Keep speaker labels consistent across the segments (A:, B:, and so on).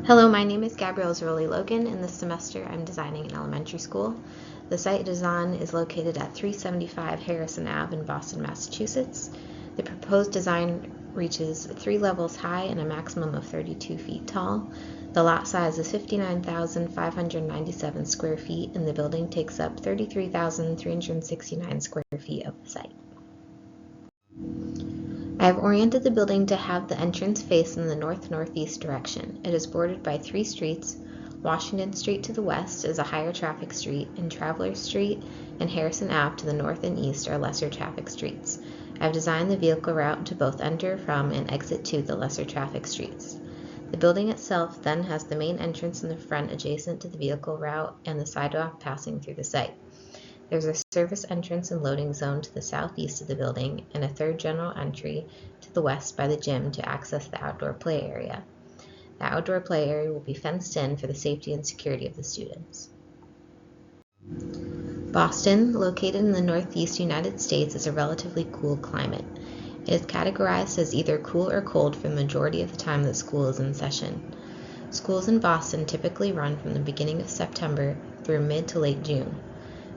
A: Hello, my name is Gabrielle Zirolli-Logan, and this semester I'm designing an elementary school. The site design is located at 375 Harrison Ave in Boston, Massachusetts. The proposed design reaches 3 levels high and a maximum of 32 feet tall. The lot size is 59,597 square feet, and the building takes up 33,369 square feet of the site. I have oriented the building to have the entrance face in the north-northeast direction. It is bordered by 3 streets. Washington Street to the west is a higher traffic street, and Travelers Street and Harrison Ave to the north and east are lesser traffic streets. I have designed the vehicle route to both enter from and exit to the lesser traffic streets. The building itself then has the main entrance in the front adjacent to the vehicle route and the sidewalk passing through the site. There's a service entrance and loading zone to the southeast of the building and a third general entry to the west by the gym to access the outdoor play area. The outdoor play area will be fenced in for the safety and security of the students. Boston, located in the northeast United States, is a relatively cool climate. It is categorized as either cool or cold for the majority of the time that school is in session. Schools in Boston typically run from the beginning of September through mid to late June.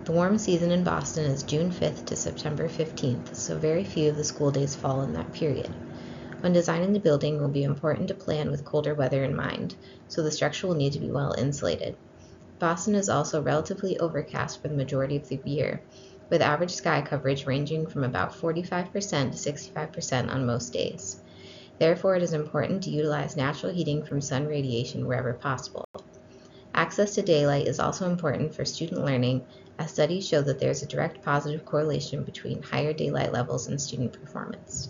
A: The warm season in Boston is June 5th to September 15th, so very few of the school days fall in that period. When designing the building, it will be important to plan with colder weather in mind, so the structure will need to be well insulated. Boston is also relatively overcast for the majority of the year, with average sky coverage ranging from about 45% to 65% on most days. Therefore, it is important to utilize natural heating from sun radiation wherever possible. Access to daylight is also important for student learning, as studies show that there is a direct positive correlation between higher daylight levels and student performance.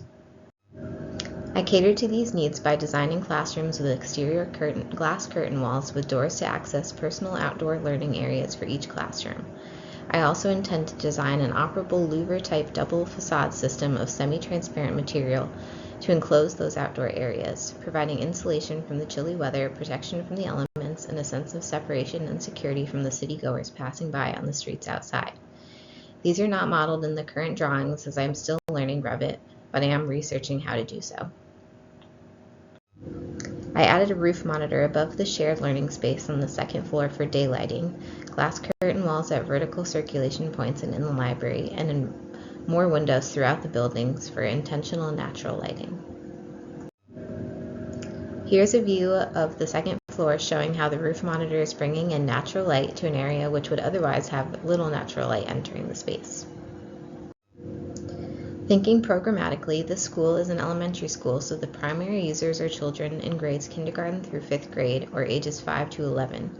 A: I catered to these needs by designing classrooms with exterior glass curtain walls with doors to access personal outdoor learning areas for each classroom. I also intend to design an operable louver-type double facade system of semi-transparent material to enclose those outdoor areas, providing insulation from the chilly weather, protection from the elements, and a sense of separation and security from the city-goers passing by on the streets outside. These are not modeled in the current drawings as I am still learning Revit, but I am researching how to do so. I added a roof monitor above the shared learning space on the second floor for daylighting, glass curtain walls at vertical circulation points and in the library, and in more windows throughout the buildings for intentional natural lighting. Here's a view of the second floor showing how the roof monitor is bringing in natural light to an area which would otherwise have little natural light entering the space. Thinking programmatically, this school is an elementary school, so the primary users are children in grades kindergarten through 5th grade, or ages 5 to 11.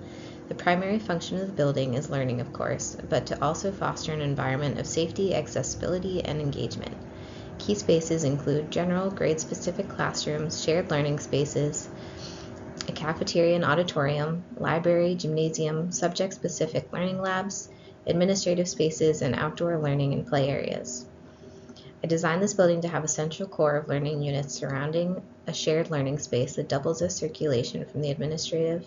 A: The primary function of the building is learning, of course, but to also foster an environment of safety, accessibility, and engagement. Key spaces include general, grade-specific classrooms, shared learning spaces, a cafeteria and auditorium, library, gymnasium, subject-specific learning labs, administrative spaces, and outdoor learning and play areas. I designed this building to have a central core of learning units surrounding a shared learning space that doubles as circulation from the administrative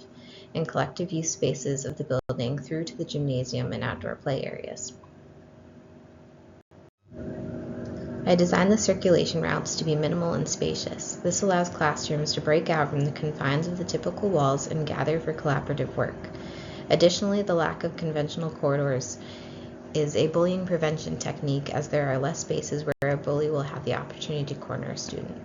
A: and collective use spaces of the building through to the gymnasium and outdoor play areas. I designed the circulation routes to be minimal and spacious. This allows classrooms to break out from the confines of the typical walls and gather for collaborative work. Additionally, the lack of conventional corridors is a bullying prevention technique, as there are less spaces where a bully will have the opportunity to corner a student.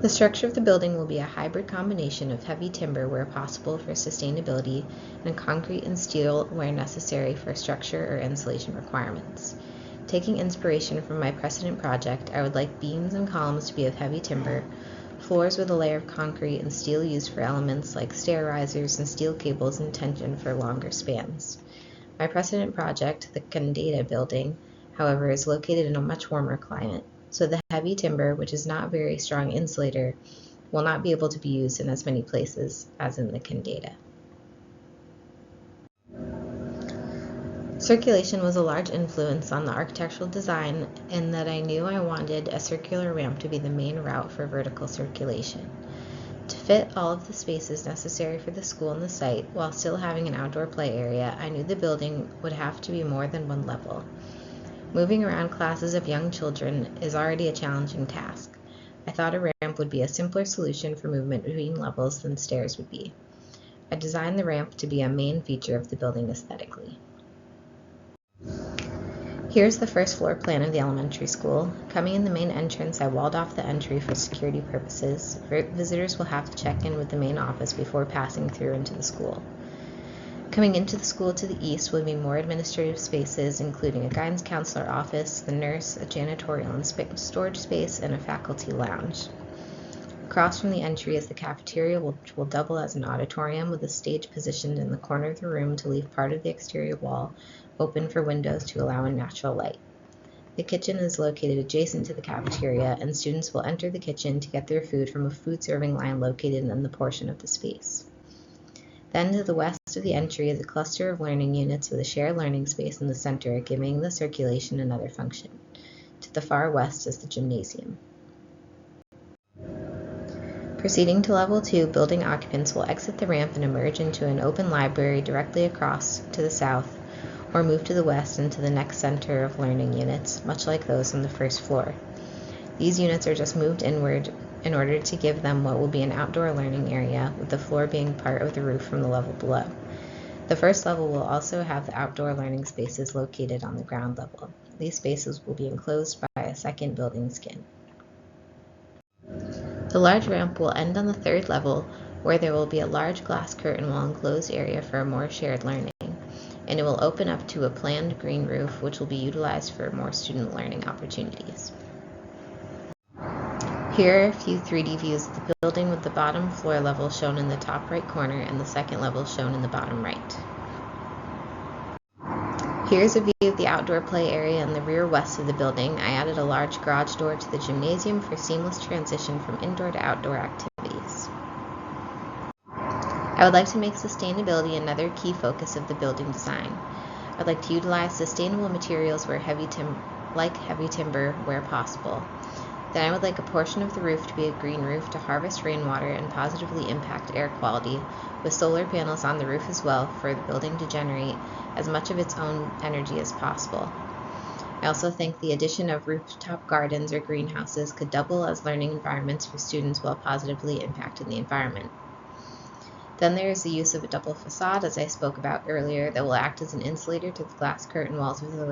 A: The structure of the building will be a hybrid combination of heavy timber where possible for sustainability and concrete and steel where necessary for structure or insulation requirements. Taking inspiration from my precedent project, I would like beams and columns to be of heavy timber, floors with a layer of concrete and steel used for elements like stair risers and steel cables in tension for longer spans. My precedent project, the Candida building, however, is located in a much warmer climate, so the heavy timber, which is not a very strong insulator, will not be able to be used in as many places as in the Candida. Circulation was a large influence on the architectural design in that I knew I wanted a circular ramp to be the main route for vertical circulation. To fit all of the spaces necessary for the school and the site while still having an outdoor play area, I knew the building would have to be more than one level. Moving around classes of young children is already a challenging task. I thought a ramp would be a simpler solution for movement between levels than stairs would be. I designed the ramp to be a main feature of the building aesthetically. Here's the first floor plan of the elementary school. Coming in the main entrance, I walled off the entry for security purposes. Visitors will have to check in with the main office before passing through into the school. Coming into the school to the east will be more administrative spaces, including a guidance counselor office, the nurse, a janitorial and storage space, and a faculty lounge. Across from the entry is the cafeteria, which will double as an auditorium with a stage positioned in the corner of the room to leave part of the exterior wall open for windows to allow in natural light. The kitchen is located adjacent to the cafeteria, and students will enter the kitchen to get their food from a food serving line located in the portion of the space. Then to the west of the entry is a cluster of learning units with a shared learning space in the center, giving the circulation another function. To the far west is the gymnasium. Proceeding to level 2, building occupants will exit the ramp and emerge into an open library directly across to the south, or move to the west into the next center of learning units, much like those on the first floor. These units are just moved inward in order to give them what will be an outdoor learning area, with the floor being part of the roof from the level below. The first level will also have the outdoor learning spaces located on the ground level. These spaces will be enclosed by a second building skin. The large ramp will end on the third level, where there will be a large glass curtain wall enclosed area for more shared learning, and it will open up to a planned green roof, which will be utilized for more student learning opportunities. Here are a few 3D views of the building, with the bottom floor level shown in the top right corner and the second level shown in the bottom right. Here's a view of the outdoor play area in the rear west of the building. I added a large garage door to the gymnasium for seamless transition from indoor to outdoor activities. I would like to make sustainability another key focus of the building design. I'd like to utilize sustainable materials heavy timber where possible. Then I would like a portion of the roof to be a green roof to harvest rainwater and positively impact air quality, with solar panels on the roof as well for the building to generate as much of its own energy as possible. I also think the addition of rooftop gardens or greenhouses could double as learning environments for students while positively impacting the environment. Then there is the use of a double facade, as I spoke about earlier, that will act as an insulator to the glass curtain walls of the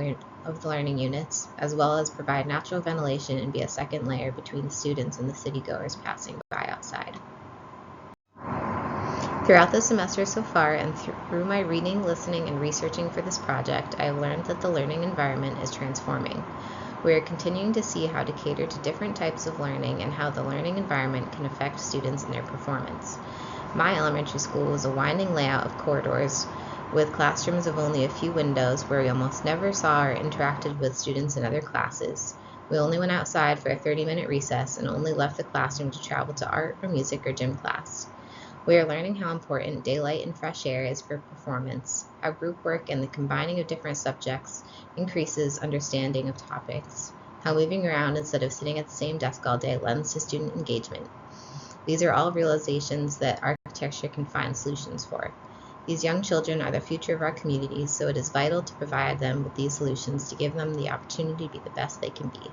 A: learning units, as well as provide natural ventilation and be a second layer between the students and the city-goers passing by outside. Throughout the semester so far, and through my reading, listening, and researching for this project, I have learned that the learning environment is transforming. We are continuing to see how to cater to different types of learning and how the learning environment can affect students and their performance. My elementary school was a winding layout of corridors with classrooms of only a few windows where we almost never saw or interacted with students in other classes. We only went outside for a 30-minute recess and only left the classroom to travel to art or music or gym class. We are learning how important daylight and fresh air is for performance, how group work and the combining of different subjects increases understanding of topics, how moving around instead of sitting at the same desk all day lends to student engagement. These are all realizations that architecture can find solutions for. These young children are the future of our communities, so it is vital to provide them with these solutions to give them the opportunity to be the best they can be.